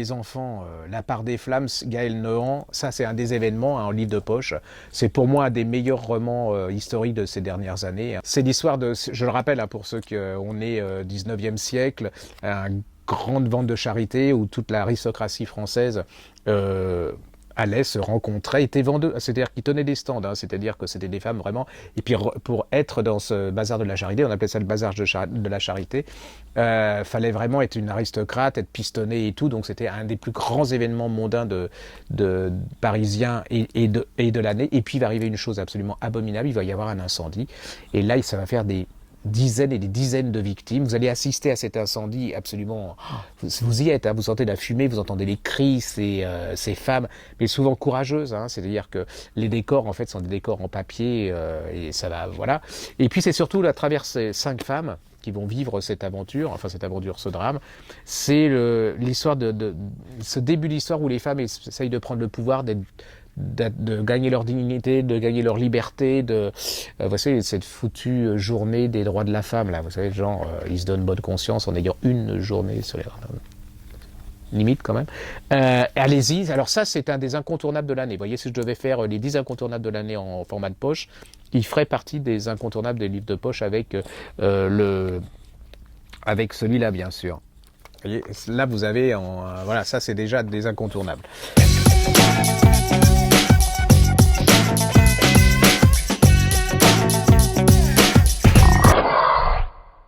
les enfants, La part des flammes, Gaël Nohan, ça c'est un des événements, hein, en livre de poche. C'est pour moi un des meilleurs romans historiques de ces dernières années. C'est l'histoire de, je le rappelle, hein, pour ceux qui on est 19e siècle, une grande vente de charité où toute l'aristocratie française allaient se rencontrer, étaient vendeuses, c'est-à-dire qu'ils tenaient des stands, hein, c'est-à-dire que c'était des femmes vraiment, et puis pour être dans ce bazar de la charité, on appelait ça le bazar de la charité, fallait vraiment être une aristocrate, être pistonné et tout, donc c'était un des plus grands événements mondains de parisiens et de l'année, et puis il va arriver une chose absolument abominable, il va y avoir un incendie, et là ça va faire des dizaines et des dizaines de victimes. Vous allez assister à cet incendie absolument... Vous y êtes, hein, vous sentez la fumée, vous entendez les cris, ces femmes, mais souvent courageuses, hein, c'est-à-dire que les décors, en fait, sont des décors en papier, et ça va, voilà. Et puis c'est surtout à travers ces 5 femmes qui vont vivre cette aventure, ce drame, c'est l'histoire ce début d'histoire où les femmes essayent de prendre le pouvoir, de gagner leur dignité, de gagner leur liberté, vous savez, cette foutue journée des droits de la femme, là, vous savez, genre, ils se donnent bonne conscience en ayant une journée sur les droits de la femme. Limite, quand même. Allez-y, alors ça, c'est un des incontournables de l'année. Vous voyez, si je devais faire les 10 incontournables de l'année en format de poche, il ferait partie des incontournables des livres de poche avec celui-là, bien sûr. Vous voyez, là, vous avez, voilà, ça, c'est déjà des incontournables.